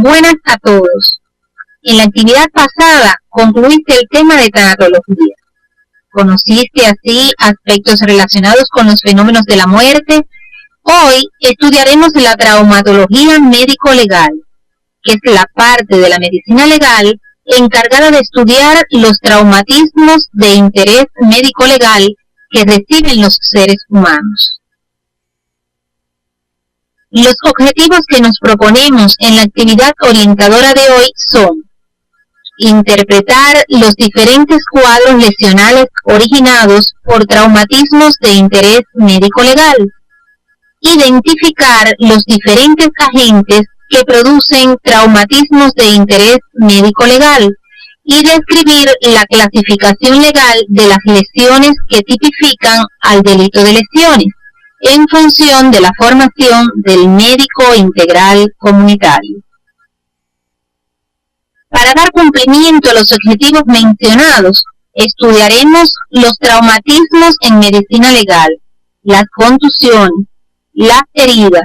Buenas a todos. En la actividad pasada concluiste el tema de tanatología. Conociste así aspectos relacionados con los fenómenos de la muerte. Hoy estudiaremos la traumatología médico-legal, que es la parte de la medicina legal encargada de estudiar los traumatismos de interés médico-legal que reciben los seres humanos. Los objetivos que nos proponemos en la actividad orientadora de hoy son interpretar los diferentes cuadros lesionales originados por traumatismos de interés médico-legal, identificar los diferentes agentes que producen traumatismos de interés médico-legal y describir la clasificación legal de las lesiones que tipifican al delito de lesiones, en función de la formación del médico integral comunitario. Para dar cumplimiento a los objetivos mencionados, estudiaremos los traumatismos en medicina legal, las contusiones, las heridas,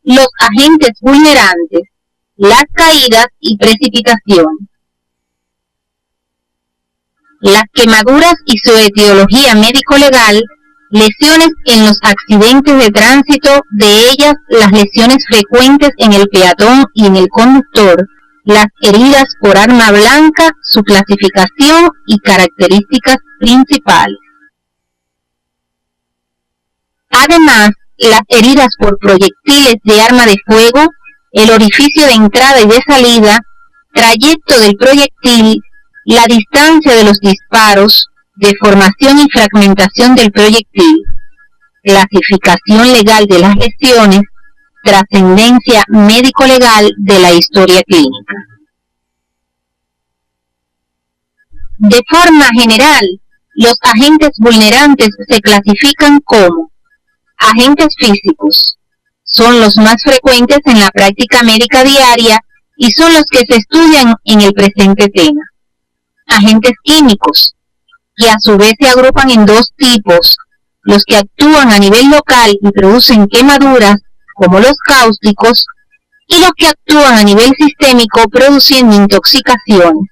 los agentes vulnerantes, las caídas y precipitación. Las quemaduras y su etiología médico-legal, lesiones en los accidentes de tránsito, de ellas las lesiones frecuentes en el peatón y en el conductor, las heridas por arma blanca, su clasificación y características principales. Además, las heridas por proyectiles de arma de fuego, el orificio de entrada y de salida, trayecto del proyectil, la distancia de los disparos, deformación y fragmentación del proyectil, clasificación legal de las lesiones, trascendencia médico-legal de la historia clínica. De forma general, los agentes vulnerantes se clasifican como agentes físicos. Son los más frecuentes en la práctica médica diaria y son los que se estudian en el presente tema. Agentes químicos, que a su vez se agrupan en dos tipos, los que actúan a nivel local y producen quemaduras, como los cáusticos, y los que actúan a nivel sistémico produciendo intoxicaciones.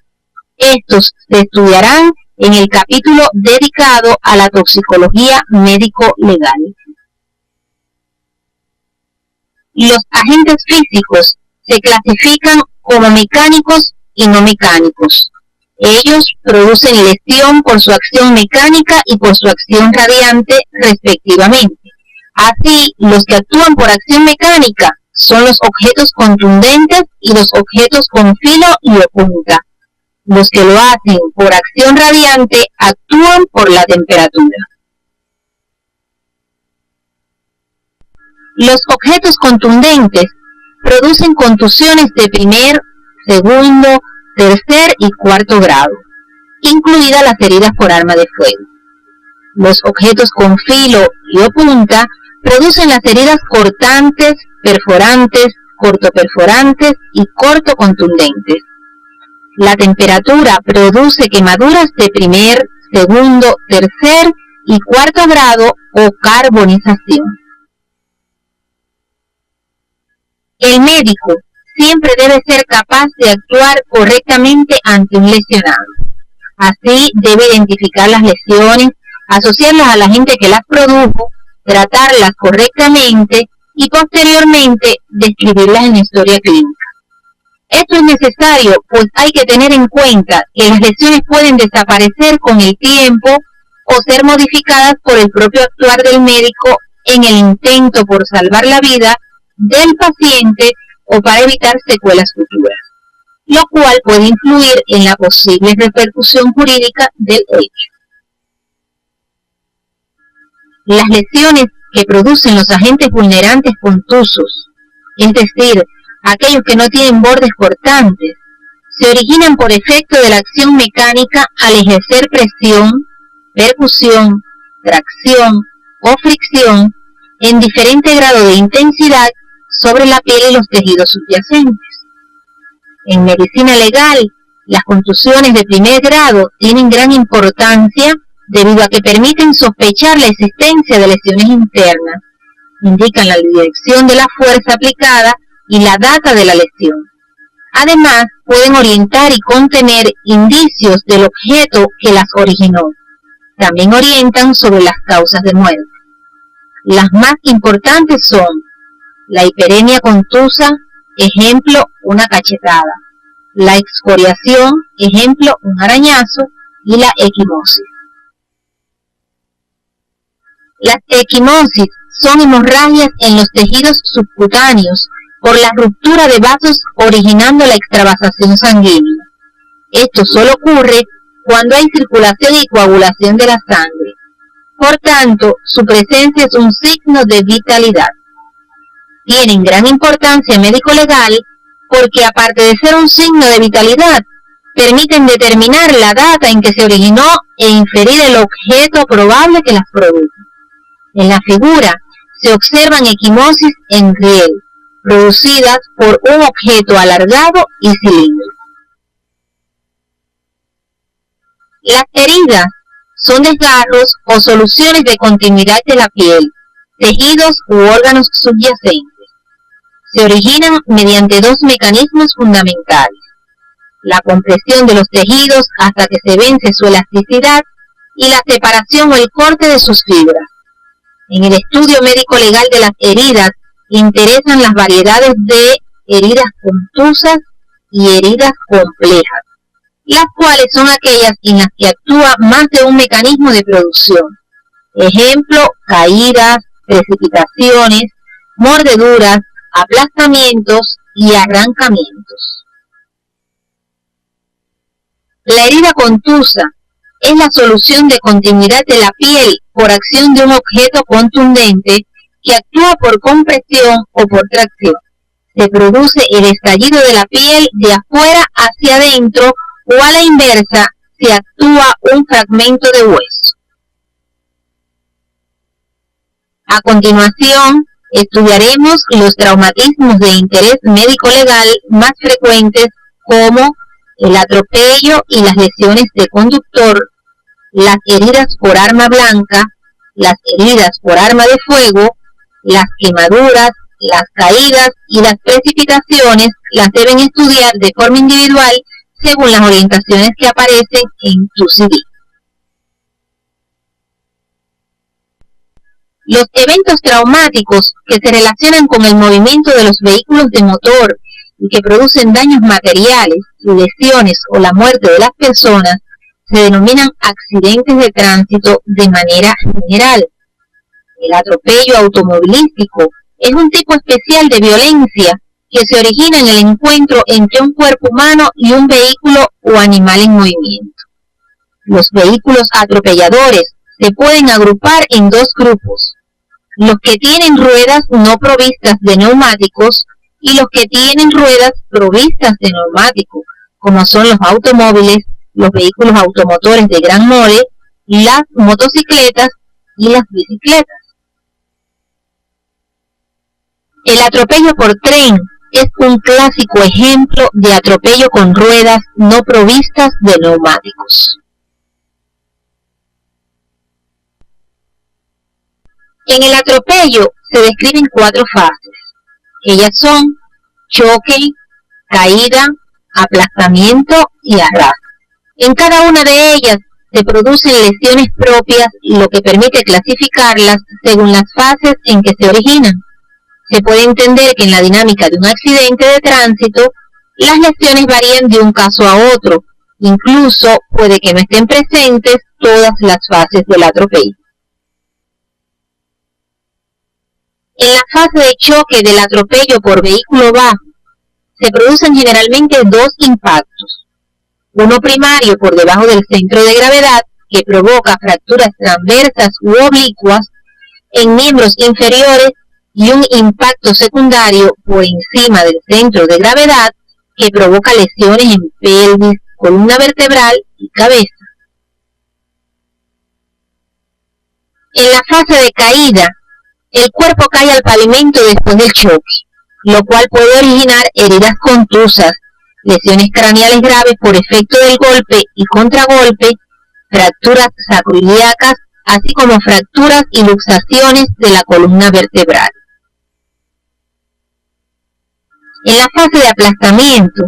Estos se estudiarán en el capítulo dedicado a la toxicología médico-legal. Los agentes físicos se clasifican como mecánicos y no mecánicos. Ellos producen lesión por su acción mecánica y por su acción radiante, respectivamente. Así, los que actúan por acción mecánica son los objetos contundentes y los objetos con filo y o punta. Los que lo hacen por acción radiante actúan por la temperatura. Los objetos contundentes producen contusiones de primer, segundo, tercer y cuarto grado, incluidas las heridas por arma de fuego. Los objetos con filo y o punta producen las heridas cortantes, perforantes, cortoperforantes y cortocontundentes. La temperatura produce quemaduras de primer, segundo, tercer y cuarto grado o carbonización. El médico siempre debe ser capaz de actuar correctamente ante un lesionado. Así debe identificar las lesiones, asociarlas al agente que las produjo, tratarlas correctamente y posteriormente describirlas en la historia clínica. Esto es necesario, pues hay que tener en cuenta que las lesiones pueden desaparecer con el tiempo o ser modificadas por el propio actuar del médico en el intento por salvar la vida del paciente o para evitar secuelas futuras, lo cual puede influir en la posible repercusión jurídica del hecho. Las lesiones que producen los agentes vulnerantes contusos, es decir, aquellos que no tienen bordes cortantes, se originan por efecto de la acción mecánica al ejercer presión, percusión, tracción o fricción en diferente grado de intensidad sobre la piel y los tejidos subyacentes. En medicina legal, las contusiones de primer grado tienen gran importancia debido a que permiten sospechar la existencia de lesiones internas, indican la dirección de la fuerza aplicada y la data de la lesión. Además, pueden orientar y contener indicios del objeto que las originó. También orientan sobre las causas de muerte. Las más importantes son la hiperemia contusa, ejemplo, una cachetada; la excoriación, ejemplo, un arañazo; y la equimosis. Las equimosis son hemorragias en los tejidos subcutáneos por la ruptura de vasos originando la extravasación sanguínea. Esto solo ocurre cuando hay circulación y coagulación de la sangre. Por tanto, su presencia es un signo de vitalidad. Tienen gran importancia médico-legal porque, aparte de ser un signo de vitalidad, permiten determinar la data en que se originó e inferir el objeto probable que las produjo. En la figura se observan equimosis en riel, producidas por un objeto alargado y cilíndrico. Las heridas son desgarros o soluciones de continuidad de la piel, tejidos u órganos subyacentes. Se originan mediante dos mecanismos fundamentales: la compresión de los tejidos hasta que se vence su elasticidad y la separación o el corte de sus fibras. En el estudio médico-legal de las heridas interesan las variedades de heridas contusas y heridas complejas, las cuales son aquellas en las que actúa más de un mecanismo de producción. Ejemplo, caídas, precipitaciones, mordeduras, aplastamientos y arrancamientos. La herida contusa es la solución de continuidad de la piel por acción de un objeto contundente que actúa por compresión o por tracción. Se produce el estallido de la piel de afuera hacia adentro o a la inversa si actúa un fragmento de hueso. A continuación, estudiaremos los traumatismos de interés médico-legal más frecuentes, como el atropello y las lesiones de conductor, las heridas por arma blanca, las heridas por arma de fuego, las quemaduras, las caídas y las precipitaciones. Las deben estudiar de forma individual según las orientaciones que aparecen en tu CD. Los eventos traumáticos que se relacionan con el movimiento de los vehículos de motor y que producen daños materiales, lesiones o la muerte de las personas se denominan accidentes de tránsito de manera general. El atropello automovilístico es un tipo especial de violencia que se origina en el encuentro entre un cuerpo humano y un vehículo o animal en movimiento. Los vehículos atropelladores se pueden agrupar en dos grupos: los que tienen ruedas no provistas de neumáticos y los que tienen ruedas provistas de neumáticos, como son los automóviles, los vehículos automotores de gran mole, las motocicletas y las bicicletas. El atropello por tren es un clásico ejemplo de atropello con ruedas no provistas de neumáticos. En el atropello se describen 4 fases. Ellas son choque, caída, aplastamiento y arrastre. En cada una de ellas se producen lesiones propias, lo que permite clasificarlas según las fases en que se originan. Se puede entender que en la dinámica de un accidente de tránsito, las lesiones varían de un caso a otro. Incluso puede que no estén presentes todas las fases del atropello. En la fase de choque del atropello por vehículo bajo, se producen generalmente 2 impactos. Uno primario por debajo del centro de gravedad, que provoca fracturas transversas u oblicuas en miembros inferiores, y un impacto secundario por encima del centro de gravedad, que provoca lesiones en pelvis, columna vertebral y cabeza. En la fase de caída, el cuerpo cae al pavimento después del choque, lo cual puede originar heridas contusas, lesiones craneales graves por efecto del golpe y contragolpe, fracturas sacroiliacas, así como fracturas y luxaciones de la columna vertebral. En la fase de aplastamiento,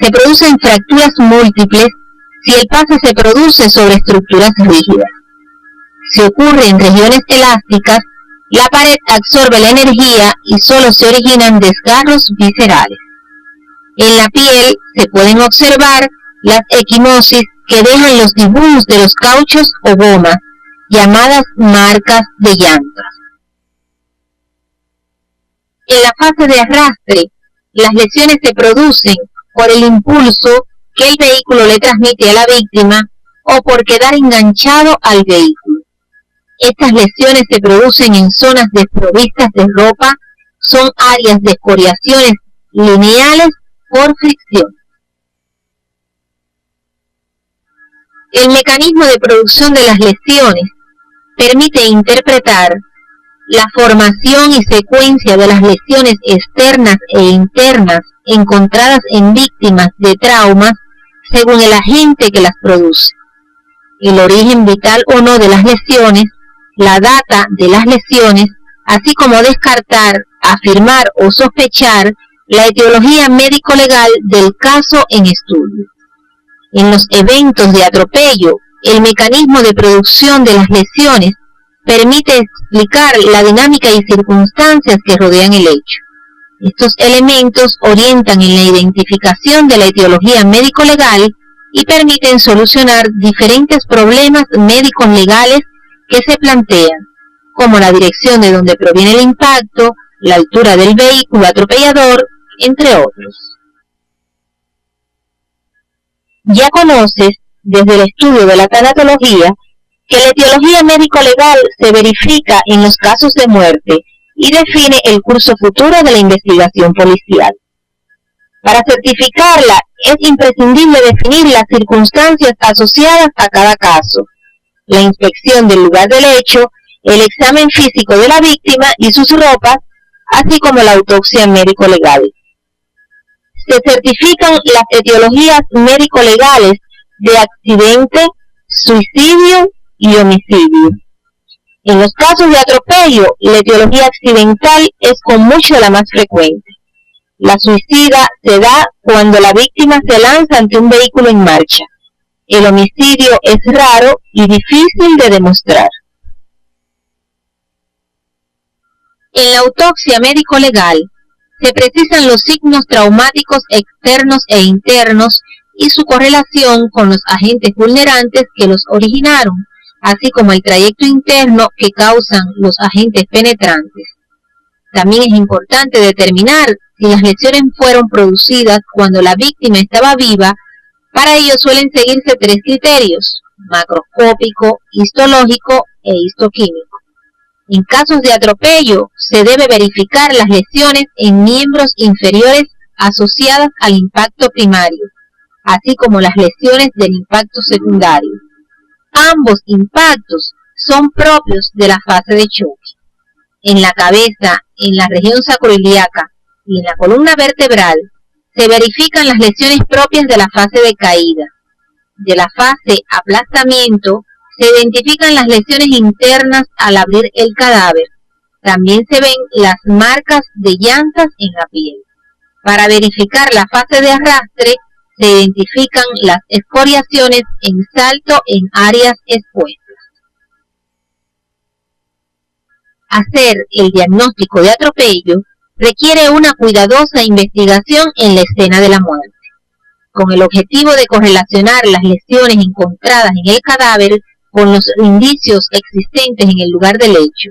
se producen fracturas múltiples si el pase se produce sobre estructuras rígidas. Si ocurre en regiones elásticas, la pared absorbe la energía y solo se originan desgarros viscerales. En la piel se pueden observar las equimosis que dejan los dibujos de los cauchos o gomas, llamadas marcas de llantas. En la fase de arrastre, las lesiones se producen por el impulso que el vehículo le transmite a la víctima o por quedar enganchado al vehículo. Estas lesiones se producen en zonas desprovistas de ropa, son áreas de escoriaciones lineales por fricción. El mecanismo de producción de las lesiones permite interpretar la formación y secuencia de las lesiones externas e internas encontradas en víctimas de traumas según el agente que las produce, el origen vital o no de las lesiones, la data de las lesiones, así como descartar, afirmar o sospechar la etiología médico-legal del caso en estudio. En los eventos de atropello, el mecanismo de producción de las lesiones permite explicar la dinámica y circunstancias que rodean el hecho. Estos elementos orientan en la identificación de la etiología médico-legal y permiten solucionar diferentes problemas médicos legales que se plantean, como la dirección de donde proviene el impacto, la altura del vehículo atropellador, entre otros. Ya conoces, desde el estudio de la tanatología, que la etiología médico-legal se verifica en los casos de muerte y define el curso futuro de la investigación policial. Para certificarla es imprescindible definir las circunstancias asociadas a cada caso, la inspección del lugar del hecho, el examen físico de la víctima y sus ropas, así como la autopsia médico-legal. Se certifican las etiologías médico-legales de accidente, suicidio y homicidio. En los casos de atropello, la etiología accidental es con mucho la más frecuente. La suicida se da cuando la víctima se lanza ante un vehículo en marcha. El homicidio es raro y difícil de demostrar. En la autopsia médico-legal se precisan los signos traumáticos externos e internos y su correlación con los agentes vulnerantes que los originaron, así como el trayecto interno que causan los agentes penetrantes. También es importante determinar si las lesiones fueron producidas cuando la víctima estaba viva. Para ello suelen seguirse 3 criterios: macroscópico, histológico e histoquímico. En casos de atropello, se debe verificar las lesiones en miembros inferiores asociadas al impacto primario, así como las lesiones del impacto secundario. Ambos impactos son propios de la fase de choque. En la cabeza, en la región sacroiliaca y en la columna vertebral, se verifican las lesiones propias de la fase de caída. De la fase aplastamiento, se identifican las lesiones internas al abrir el cadáver. También se ven las marcas de llantas en la piel. Para verificar la fase de arrastre, se identifican las escoriaciones en salto en áreas expuestas. Hacer el diagnóstico de atropello requiere una cuidadosa investigación en la escena de la muerte, con el objetivo de correlacionar las lesiones encontradas en el cadáver con los indicios existentes en el lugar del hecho.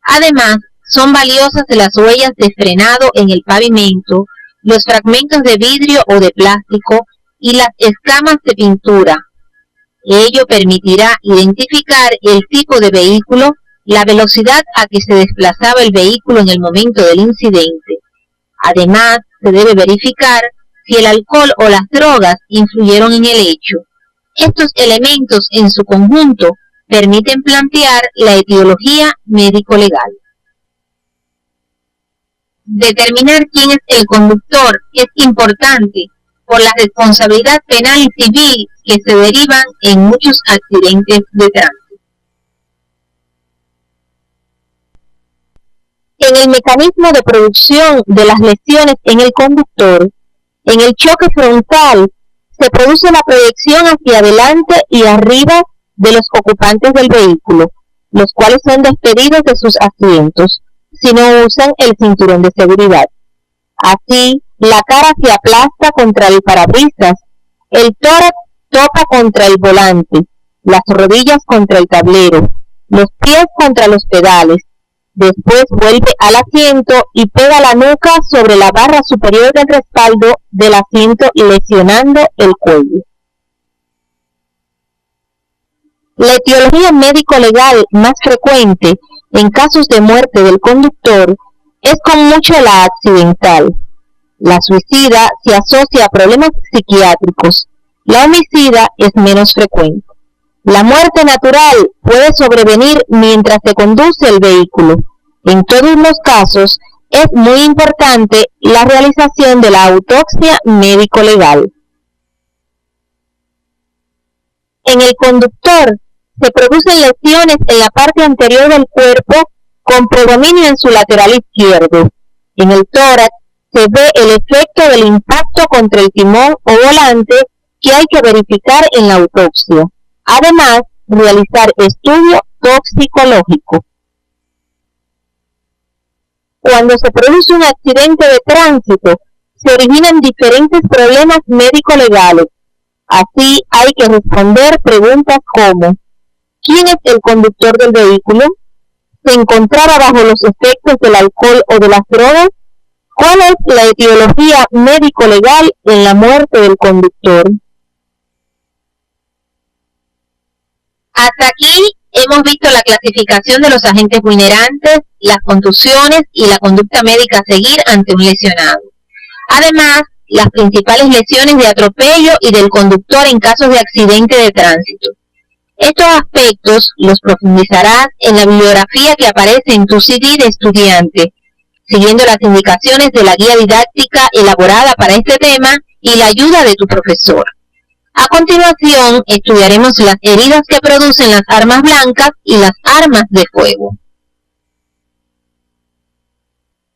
Además, son valiosas las huellas de frenado en el pavimento, los fragmentos de vidrio o de plástico y las escamas de pintura. Ello permitirá identificar el tipo de vehículo, la velocidad a que se desplazaba el vehículo en el momento del incidente. Además, se debe verificar si el alcohol o las drogas influyeron en el hecho. Estos elementos en su conjunto permiten plantear la etiología médico-legal. Determinar quién es el conductor es importante por la responsabilidad penal y civil que se derivan en muchos accidentes de tránsito. En el mecanismo de producción de las lesiones en el conductor, En el choque frontal se produce la proyección hacia adelante y arriba de los ocupantes del vehículo, los cuales son despedidos de sus asientos si no usan el cinturón de seguridad. Así, la cara se aplasta contra el parabrisas, el tórax topa contra el volante, las rodillas contra el tablero, los pies contra los pedales. Después vuelve al asiento y pega la nuca sobre la barra superior del respaldo del asiento, lesionando el cuello. La etiología médico-legal más frecuente en casos de muerte del conductor es con mucho la accidental. La suicida se asocia a problemas psiquiátricos. La homicida es menos frecuente. La muerte natural puede sobrevenir mientras se conduce el vehículo. En todos los casos, es muy importante la realización de la autopsia médico-legal. En el conductor se producen lesiones en la parte anterior del cuerpo con predominio en su lateral izquierdo. En el tórax se ve el efecto del impacto contra el timón o volante que hay que verificar en la autopsia. Además, realizar estudio toxicológico. Cuando se produce un accidente de tránsito, se originan diferentes problemas médico-legales. Así hay que responder preguntas como: ¿quién es el conductor del vehículo? ¿Se encontraba bajo los efectos del alcohol o de las drogas? ¿Cuál es la etiología médico-legal en la muerte del conductor? Hasta aquí hemos visto la clasificación de los agentes vulnerantes, las contusiones y la conducta médica a seguir ante un lesionado. Además, las principales lesiones de atropello y del conductor en casos de accidente de tránsito. Estos aspectos los profundizarás en la bibliografía que aparece en tu CD de estudiante, siguiendo las indicaciones de la guía didáctica elaborada para este tema y la ayuda de tu profesor. A continuación, estudiaremos las heridas que producen las armas blancas y las armas de fuego.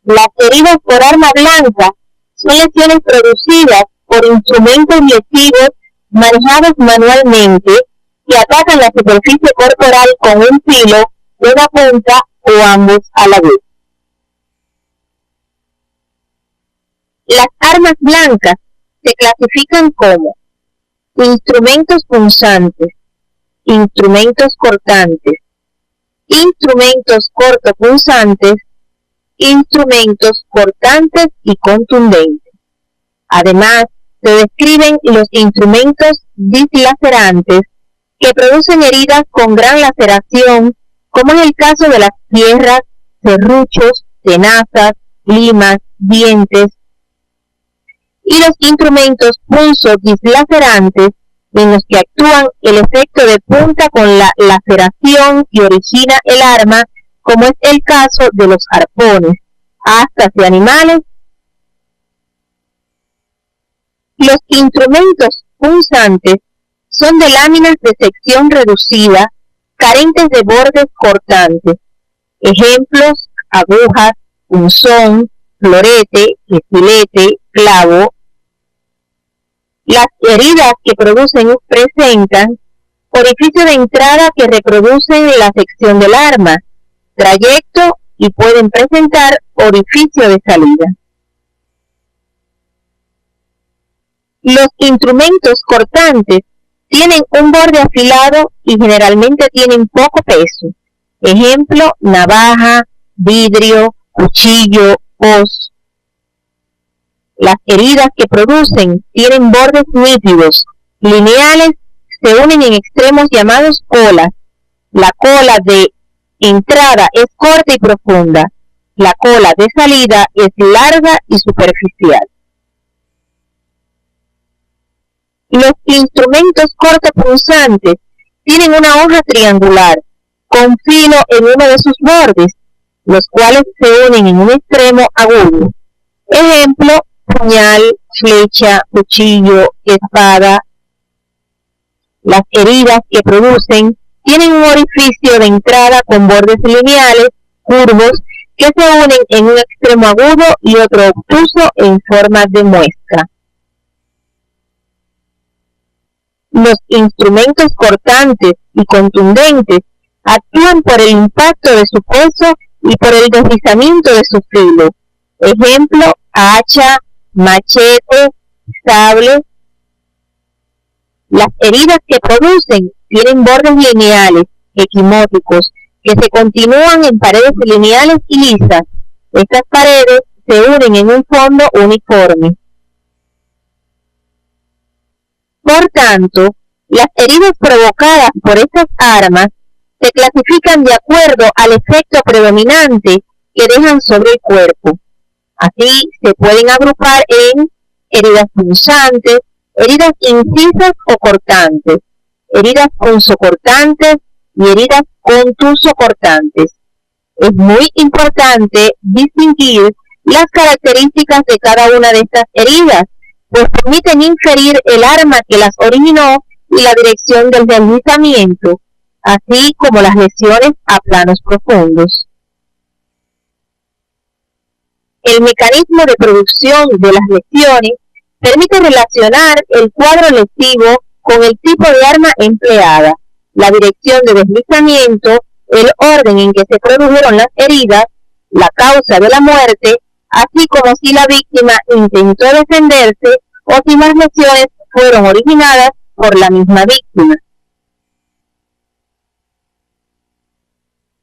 Las heridas por arma blanca son lesiones producidas por instrumentos lesivos manejados manualmente que atacan la superficie corporal con un filo, una punta o ambos a la vez. Las armas blancas se clasifican como instrumentos punzantes, instrumentos cortantes, instrumentos cortopunzantes, instrumentos cortantes y contundentes. Además, se describen los instrumentos dislacerantes que producen heridas con gran laceración, como en el caso de las sierras, serruchos, tenazas, limas, dientes, y los instrumentos punzodislacerantes, en los que actúan el efecto de punta con la laceración que origina el arma, como es el caso de los arpones, astas de animales. Los instrumentos punzantes son de láminas de sección reducida, carentes de bordes cortantes. Ejemplos: agujas, punzón, florete, estilete, clavo. Las heridas que presentan orificio de entrada que reproducen la sección del arma, trayecto, y pueden presentar orificio de salida. Los instrumentos cortantes tienen un borde afilado y generalmente tienen poco peso. Ejemplo: navaja, vidrio, cuchillo, hoz. Las heridas que producen tienen bordes nítidos, lineales, se unen en extremos llamados colas. La cola de entrada es corta y profunda. La cola de salida es larga y superficial. Los instrumentos cortopunzantes tienen una hoja triangular con filo en uno de sus bordes, los cuales se unen en un extremo agudo. Ejemplo: puñal, flecha, cuchillo, espada. Las heridas que producen tienen un orificio de entrada con bordes lineales, curvos, que se unen en un extremo agudo y otro obtuso en forma de muesca. Los instrumentos cortantes y contundentes actúan por el impacto de su peso y por el deslizamiento de su filo. Ejemplo, hacha, machete, sable. Las heridas que producen tienen bordes lineales, equimóticos, que se continúan en paredes lineales y lisas. Estas paredes se unen en un fondo uniforme. Por tanto, las heridas provocadas por estas armas se clasifican de acuerdo al efecto predominante que dejan sobre el cuerpo. Así se pueden agrupar en heridas punzantes, heridas incisas o cortantes, heridas punzocortantes y heridas contusocortantes. Es muy importante distinguir las características de cada una de estas heridas, pues permiten inferir el arma que las originó y la dirección del deslizamiento, así como las lesiones a planos profundos. El mecanismo de producción de las lesiones permite relacionar el cuadro lesivo con el tipo de arma empleada, la dirección de deslizamiento, el orden en que se produjeron las heridas, la causa de la muerte, así como si la víctima intentó defenderse o si las lesiones fueron originadas por la misma víctima.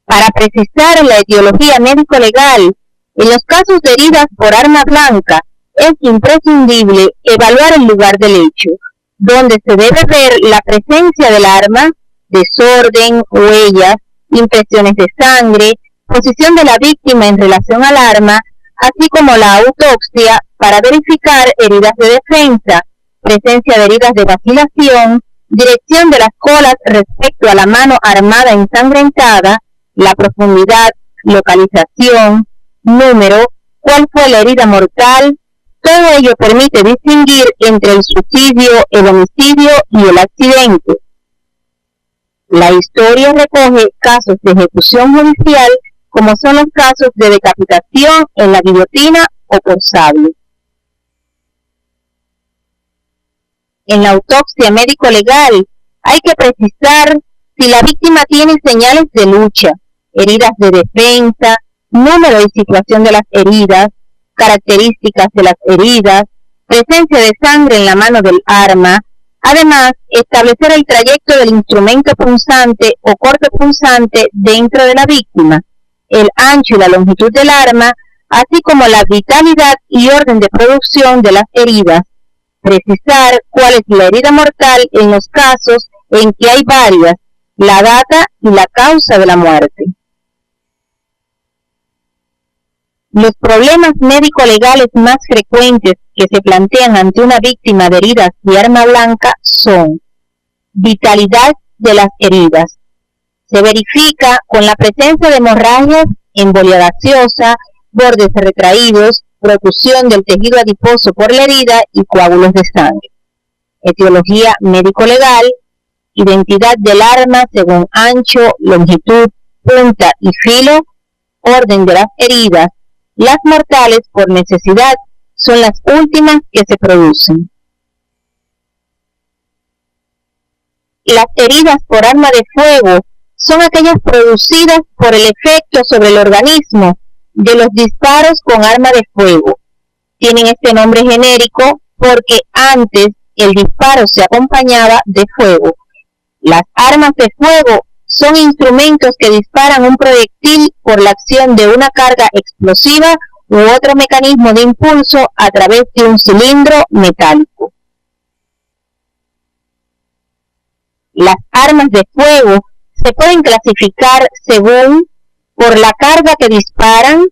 Para precisar la etiología médico-legal, en los casos de heridas por arma blanca, es imprescindible evaluar el lugar del hecho, donde se debe ver la presencia del arma, desorden, huellas, impresiones de sangre, posición de la víctima en relación al arma, así como la autopsia para verificar heridas de defensa, presencia de heridas de vacilación, dirección de las colas respecto a la mano armada ensangrentada, la profundidad, localización, número, cuál fue la herida mortal. Todo ello permite distinguir entre el suicidio, el homicidio y el accidente. La historia recoge casos de ejecución judicial, como son los casos de decapitación en la guillotina o por sable. En la autopsia médico-legal hay que precisar si la víctima tiene señales de lucha, heridas de defensa, número y situación de las heridas, características de las heridas, presencia de sangre en la mano del arma. Además, establecer el trayecto del instrumento punzante o corte punzante dentro de la víctima, el ancho y la longitud del arma, así como la vitalidad y orden de producción de las heridas. Precisar cuál es la herida mortal en los casos en que hay varias, la data y la causa de la muerte. Los problemas médico-legales más frecuentes que se plantean ante una víctima de heridas de arma blanca son vitalidad de las heridas. Se verifica con la presencia de hemorragias, embolia gaseosa, bordes retraídos, protusión del tejido adiposo por la herida y coágulos de sangre. Etiología médico-legal, identidad del arma según ancho, longitud, punta y filo, orden de las heridas. Las mortales por necesidad son las últimas que se producen. Las heridas por arma de fuego son aquellas producidas por el efecto sobre el organismo de los disparos con arma de fuego. Tienen este nombre genérico porque antes el disparo se acompañaba de fuego. Las armas de fuego son instrumentos que disparan un proyectil por la acción de una carga explosiva u otro mecanismo de impulso a través de un cilindro metálico. Las armas de fuego se pueden clasificar según por la carga que disparan,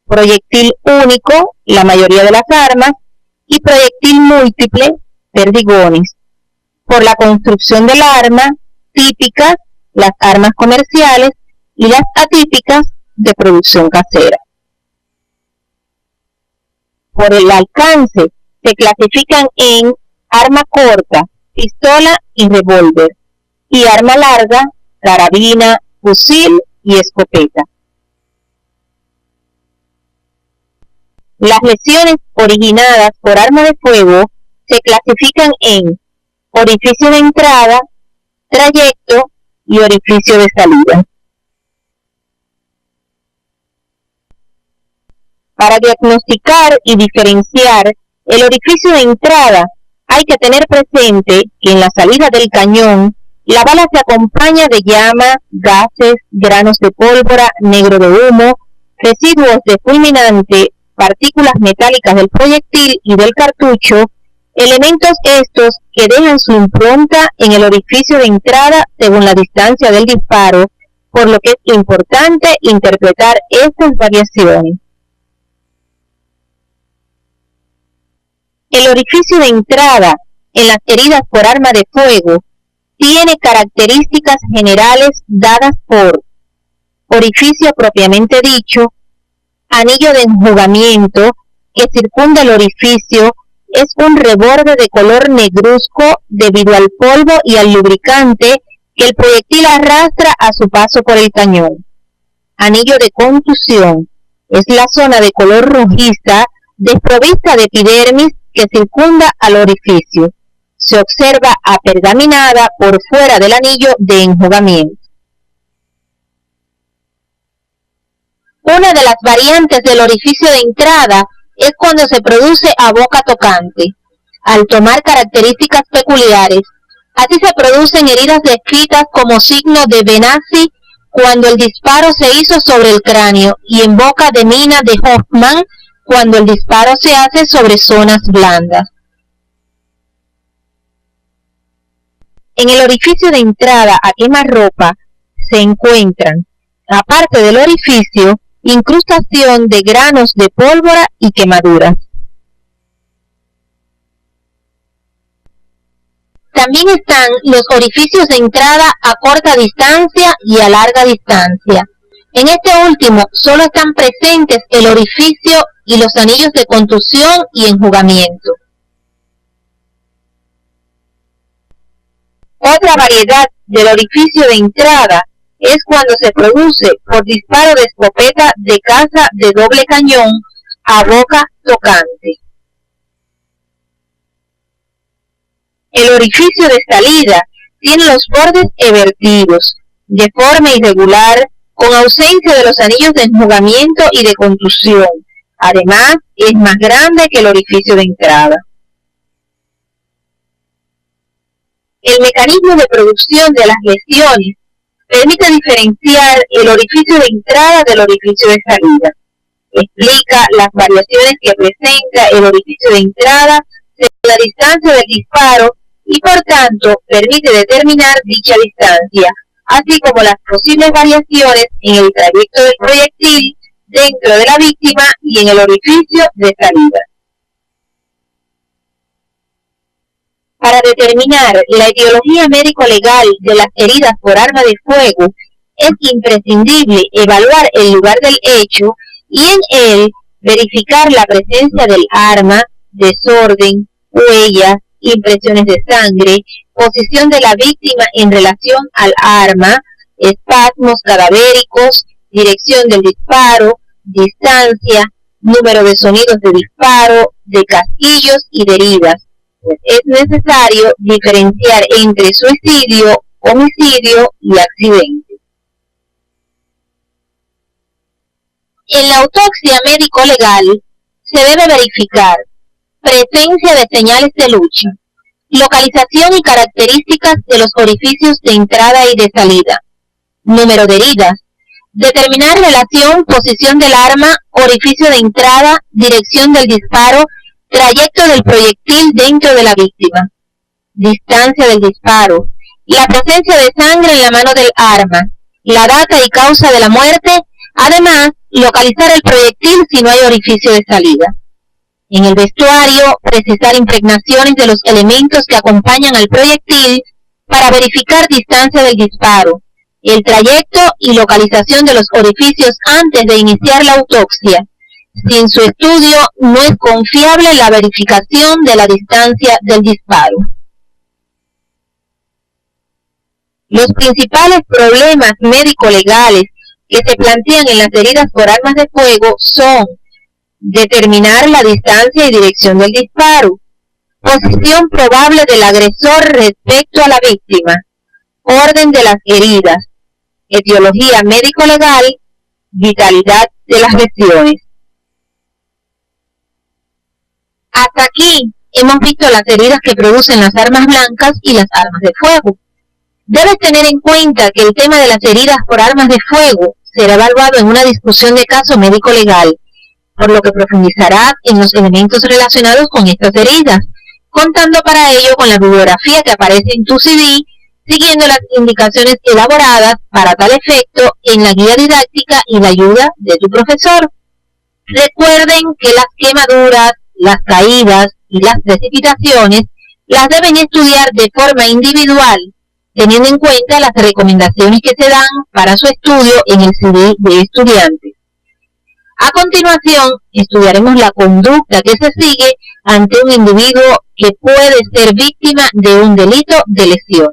proyectil único, la mayoría de las armas, y proyectil múltiple, perdigones. Por la construcción del arma, típicas, las armas comerciales, y las atípicas de producción casera. Por el alcance se clasifican en arma corta, pistola y revólver, y arma larga, carabina, fusil y escopeta. Las lesiones originadas por arma de fuego se clasifican en orificio de entrada, trayecto y orificio de salida. Para diagnosticar y diferenciar el orificio de entrada, hay que tener presente que en la salida del cañón, la bala se acompaña de llamas, gases, granos de pólvora, negro de humo, residuos de fulminante, partículas metálicas del proyectil y del cartucho, elementos estos que dejan su impronta en el orificio de entrada según la distancia del disparo, por lo que es importante interpretar estas variaciones. El orificio de entrada en las heridas por arma de fuego tiene características generales dadas por orificio propiamente dicho, anillo de enjugamiento que circunda el orificio, es un reborde de color negruzco debido al polvo y al lubricante que el proyectil arrastra a su paso por el cañón. Anillo de contusión es la zona de color rojiza desprovista de epidermis que circunda al orificio. Se observa apergaminada por fuera del anillo de enjugamiento. Una de las variantes del orificio de entrada es cuando se produce a boca tocante, al tomar características peculiares. Así se producen heridas descritas como signo de Benassi cuando el disparo se hizo sobre el cráneo y en boca de mina de Hoffman cuando el disparo se hace sobre zonas blandas. En el orificio de entrada a quemarropa se encuentran, aparte del orificio, incrustación de granos de pólvora y quemaduras. También están los orificios de entrada a corta distancia y a larga distancia. En este último solo están presentes el orificio y los anillos de contusión y enjugamiento. Otra variedad del orificio de entrada es cuando se produce por disparo de escopeta de caza de doble cañón a boca tocante. El orificio de salida tiene los bordes evertidos, de forma irregular, con ausencia de los anillos de enjugamiento y de contusión. Además, es más grande que el orificio de entrada. El mecanismo de producción de las lesiones permite diferenciar el orificio de entrada del orificio de salida. Explica las variaciones que presenta el orificio de entrada según la distancia del disparo y por tanto permite determinar dicha distancia, así como las posibles variaciones en el trayecto del proyectil dentro de la víctima y en el orificio de salida. Para determinar la etiología médico-legal de las heridas por arma de fuego, es imprescindible evaluar el lugar del hecho y en él verificar la presencia del arma, desorden, huellas, impresiones de sangre, posición de la víctima en relación al arma, espasmos cadavéricos, dirección del disparo, distancia, número de sonidos de disparo, de casquillos y de heridas. Pues es necesario diferenciar entre suicidio, homicidio y accidente. En la autopsia médico-legal se debe verificar presencia de señales de lucha, localización y características de los orificios de entrada y de salida, número de heridas, determinar relación, posición del arma, orificio de entrada, dirección del disparo, trayecto del proyectil dentro de la víctima, distancia del disparo, la presencia de sangre en la mano del arma, la data y causa de la muerte, además, localizar el proyectil si no hay orificio de salida. En el vestuario, precisar impregnaciones de los elementos que acompañan al proyectil para verificar distancia del disparo, el trayecto y localización de los orificios antes de iniciar la autopsia. Sin su estudio, no es confiable la verificación de la distancia del disparo. Los principales problemas médico-legales que se plantean en las heridas por armas de fuego son determinar la distancia y dirección del disparo, posición probable del agresor respecto a la víctima, orden de las heridas, etiología médico-legal, vitalidad de las lesiones. Hasta aquí hemos visto las heridas que producen las armas blancas y las armas de fuego. Debes tener en cuenta que el tema de las heridas por armas de fuego será evaluado en una discusión de caso médico-legal, por lo que profundizarás en los elementos relacionados con estas heridas, contando para ello con la bibliografía que aparece en tu CD, siguiendo las indicaciones elaboradas para tal efecto en la guía didáctica y la ayuda de tu profesor. Recuerden que las quemaduras, las caídas y las precipitaciones las deben estudiar de forma individual, teniendo en cuenta las recomendaciones que se dan para su estudio en el CD de estudiantes. A continuación, estudiaremos la conducta que se sigue ante un individuo que puede ser víctima de un delito de lesión.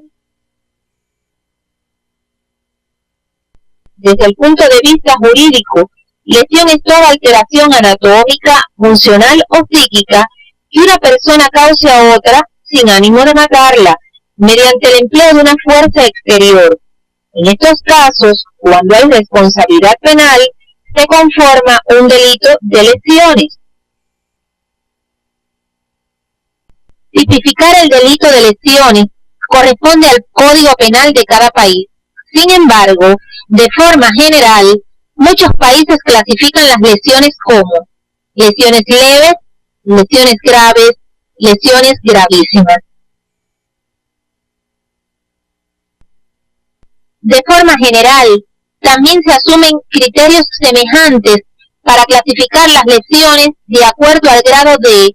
Desde el punto de vista jurídico, lesión es toda alteración anatómica, funcional o psíquica que una persona cause a otra sin ánimo de matarla, mediante el empleo de una fuerza exterior. En estos casos, cuando hay responsabilidad penal, se conforma un delito de lesiones. Tipificar el delito de lesiones corresponde al Código Penal de cada país. Sin embargo, de forma general, muchos países clasifican las lesiones como lesiones leves, lesiones graves, lesiones gravísimas. De forma general, también se asumen criterios semejantes para clasificar las lesiones de acuerdo al grado de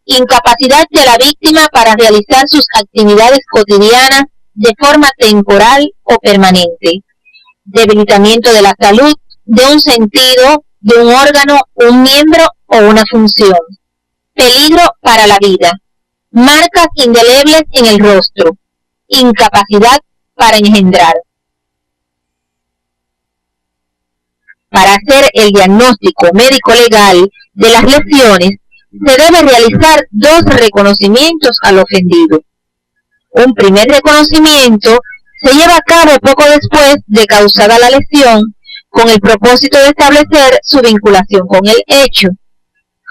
incapacidad de la víctima para realizar sus actividades cotidianas de forma temporal o permanente, debilitamiento de la salud, de un sentido, de un órgano, un miembro o una función, peligro para la vida, marcas indelebles en el rostro, incapacidad para engendrar. Para hacer el diagnóstico médico-legal de las lesiones, se debe realizar dos reconocimientos al ofendido. Un primer reconocimiento se lleva a cabo poco después de causada la lesión, con el propósito de establecer su vinculación con el hecho.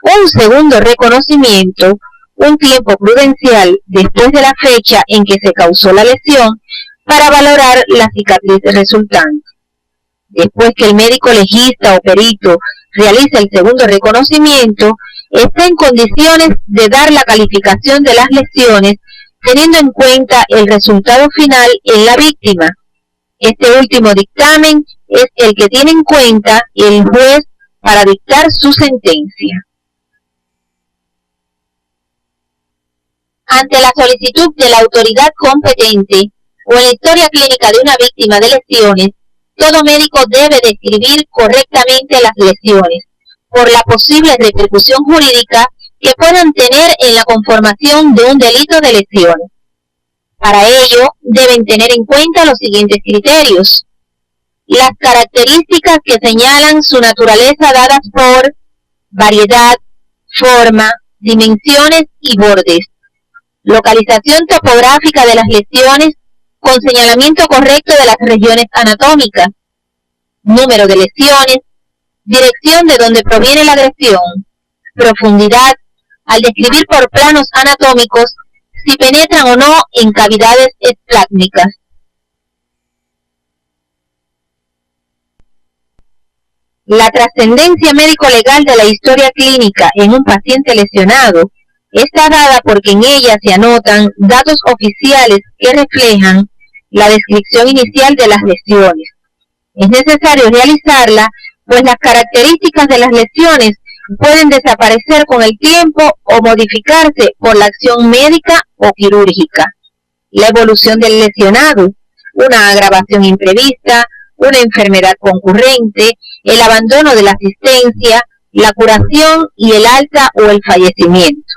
Un segundo reconocimiento, un tiempo prudencial después de la fecha en que se causó la lesión, para valorar la cicatriz resultante. Después que el médico legista o perito realiza el segundo reconocimiento, está en condiciones de dar la calificación de las lesiones, teniendo en cuenta el resultado final en la víctima. Este último dictamen es el que tiene en cuenta el juez para dictar su sentencia. Ante la solicitud de la autoridad competente o en la historia clínica de una víctima de lesiones, todo médico debe describir correctamente las lesiones, por la posible repercusión jurídica que puedan tener en la conformación de un delito de lesiones. Para ello, deben tener en cuenta los siguientes criterios: las características que señalan su naturaleza dadas por variedad, forma, dimensiones y bordes, localización topográfica de las lesiones con señalamiento correcto de las regiones anatómicas, número de lesiones, dirección de donde proviene la agresión, profundidad, al describir por planos anatómicos si penetran o no en cavidades esplácnicas. La trascendencia médico-legal de la historia clínica en un paciente lesionado está dada porque en ella se anotan datos oficiales que reflejan la descripción inicial de las lesiones. Es necesario realizarla, pues las características de las lesiones pueden desaparecer con el tiempo o modificarse por la acción médica o quirúrgica. La evolución del lesionado, una agravación imprevista, una enfermedad concurrente, el abandono de la asistencia, la curación y el alta o el fallecimiento.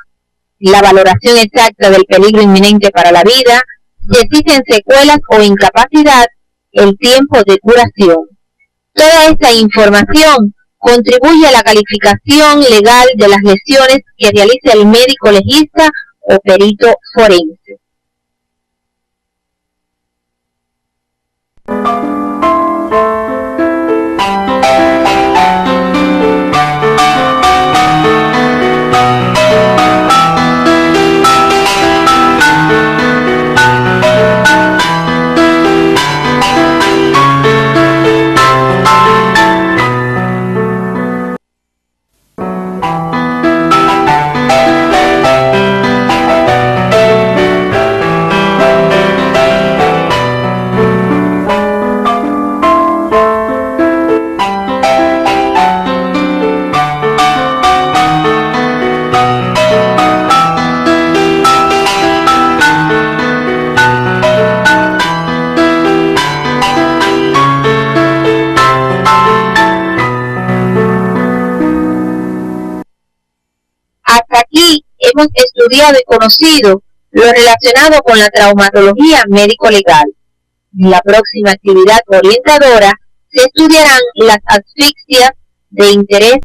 La valoración exacta del peligro inminente para la vida, si existen secuelas o incapacidad, el tiempo de curación. Toda esta información contribuye a la calificación legal de las lesiones que realiza el médico legista o perito forense. Hasta aquí hemos estudiado y conocido lo relacionado con la traumatología médico-legal. En la próxima actividad orientadora se estudiarán las asfixias de interés